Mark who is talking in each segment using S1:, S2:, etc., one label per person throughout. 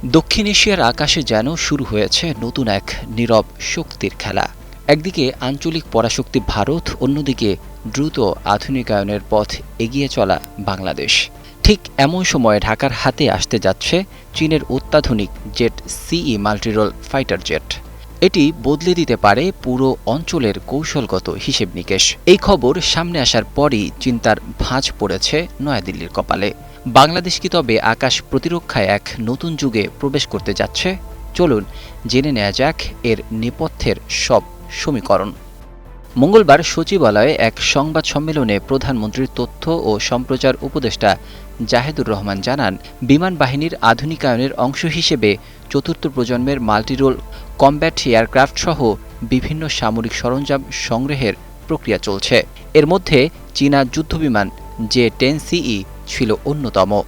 S1: দক্ষিণ এশিয়ার আকাশে যেন শুরু হয়েছে নতুন এক নীরব শক্তির খেলা। একদিকে আঞ্চলিক পরাশক্তি ভারত, অন্যদিকে দ্রুত আধুনিকায়নের পথ এগিয়ে চলা বাংলাদেশ। ঠিক এমন সময়ে ঢাকার হাতে আসতে যাচ্ছে চীনের অত্যাধুনিক জেট সিই মাল্টিরোল ফাইটার জেট। এটি বদলে দিতে পারে পুরো অঞ্চলের কৌশলগত হিসেব নিকেশ। এই খবর সামনে আসার পরই চিন্তার ভাঁজ পড়েছে নয়াদিল্লির কপালে। বাংলাদেশ কি তবে আকাশ প্রতিরক্ষায় এক নতুন যুগে প্রবেশ করতে যাচ্ছে? চলুন জেনে নেওয়া যাক এর নেপথ্যের সব সমীকরণ। মঙ্গলবার সচিবালয়ে এক সংবাদ সম্মেলনে প্রধানমন্ত্রীর তথ্য ও সম্প্রচার উপদেষ্টা জাহেদুর রহমান জানান, বিমান বাহিনীর আধুনিকায়নের অংশ হিসেবে চতুর্থ প্রজন্মের মাল্টিরোল কমব্যাট এয়ারক্রাফট সহ বিভিন্ন সামরিক সরঞ্জাম সংগ্রহের প্রক্রিয়া চলছে। এর মধ্যে চীনা যুদ্ধবিমান জে-10CE ছিল অন্যতম।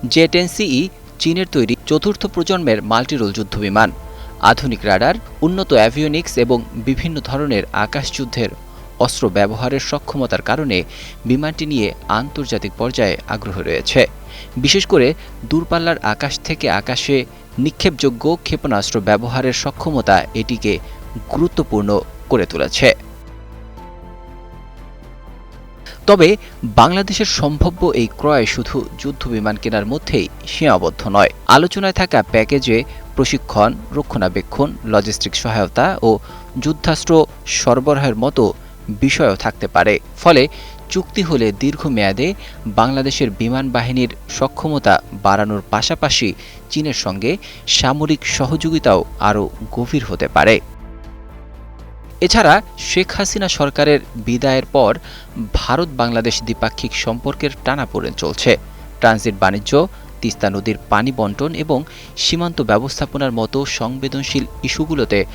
S1: জে-10CE চীনের তৈরি চতুর্থ প্রজন্মের মাল্টিরোল যুদ্ধবিমান। আধুনিক রাডার, উন্নত অ্যাভিওনিক্স এবং বিভিন্ন ধরনের আকাশযুদ্ধের অস্ত্র ব্যবহারের সক্ষমতার কারণে বিমানটি নিয়ে আন্তর্জাতিক পর্যায়ে আগ্রহ রয়েছে। বিশেষ করে দূরপাল্লার আকাশ থেকে আকাশে নিক্ষেপযোগ্য ক্ষেপণাস্ত্র ব্যবহারের সক্ষমতা এটিকে গুরুত্বপূর্ণ করে তুলেছে। তবে বাংলাদেশের সম্ভাব্য এই ক্রয় শুধু যুদ্ধবিমান কেনার মধ্যেই সীমাবদ্ধ নয়। আলোচনায় থাকা প্যাকেজে প্রশিক্ষণ, রক্ষণাবেক্ষণ, লজিস্টিক সহায়তা ও যুদ্ধাস্ত্র সরবরাহের মতো বিষয়ও থাকতে পারে। ফলে চুক্তি হলে দীর্ঘমেয়াদে বাংলাদেশের বিমান বাহিনীর সক্ষমতা বাড়ানোর পাশাপাশি চীনের সঙ্গে সামরিক সহযোগিতাও আরও গভীর হতে পারে। এছাড়া শেখ হাসিনা সরকারের বিদায়ের পর ভারত বাংলাদেশ দ্বিপাক্ষিক সম্পর্কের টানাপোড়েন চলছে। ট্রানজিট বাণিজ্য, তিস্তা নদীর পানি বণ্টন এবং সীমান্ত ব্যবস্থাপনার মতো সংবেদনশীল ইস্যুগুলোতে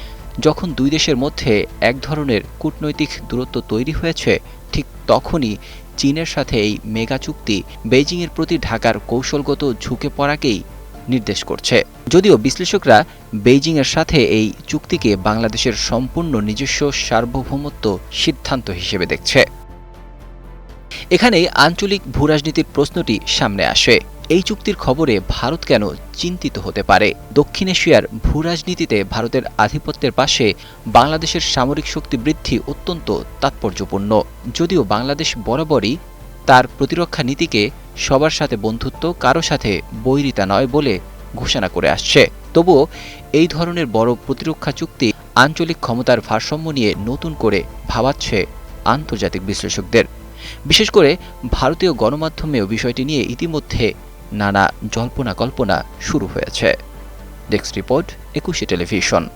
S1: যখন দুই দেশের মধ্যে এক ধরনের কূটনৈতিক দূরত্ব তৈরি হয়েছে, ঠিক তখনই চীনের সাথে এই মেগা চুক্তি বেইজিংয়ের প্রতি ঢাকার কৌশলগত ঝুঁকে পড়াকেই নির্দেশ করছে। যদিও বিশ্লেষকরা বেইজিংয়ের সাথে এই চুক্তিকে বাংলাদেশের সম্পূর্ণ নিজস্ব সার্বভৌমত্ব সিদ্ধান্ত হিসেবে দেখছে। এখানেই আঞ্চলিক ভূরাজনীতির প্রশ্নটি সামনে আসে। এই চুক্তির খবরে ভারত কেন চিন্তিত হতে পারে? দক্ষিণ এশিয়ার ভূরাজনীতিতে ভারতের আধিপত্যের পাশে বাংলাদেশের সামরিক শক্তি বৃদ্ধি অত্যন্ত তাৎপর্যপূর্ণ। যদিও বাংলাদেশ বরাবরই তার প্রতিরক্ষা নীতিকে সবার সাথে বন্ধুত্ব, কারো সাথে বৈরিতা নয় বলে ঘোষণা করে আসছে, তবুও এই ধরনের বড় প্রতিরক্ষা চুক্তি আঞ্চলিক ক্ষমতার ভারসাম্য নিয়ে নতুন করে ভাবাচ্ছে আন্তর্জাতিক বিশ্লেষকদের। বিশেষ করে ভারতীয় গণমাধ্যমেও বিষয়টি নিয়ে ইতিমধ্যে নানা জল্পনা কল্পনা শুরু হয়েছে। Desk report, 21 television.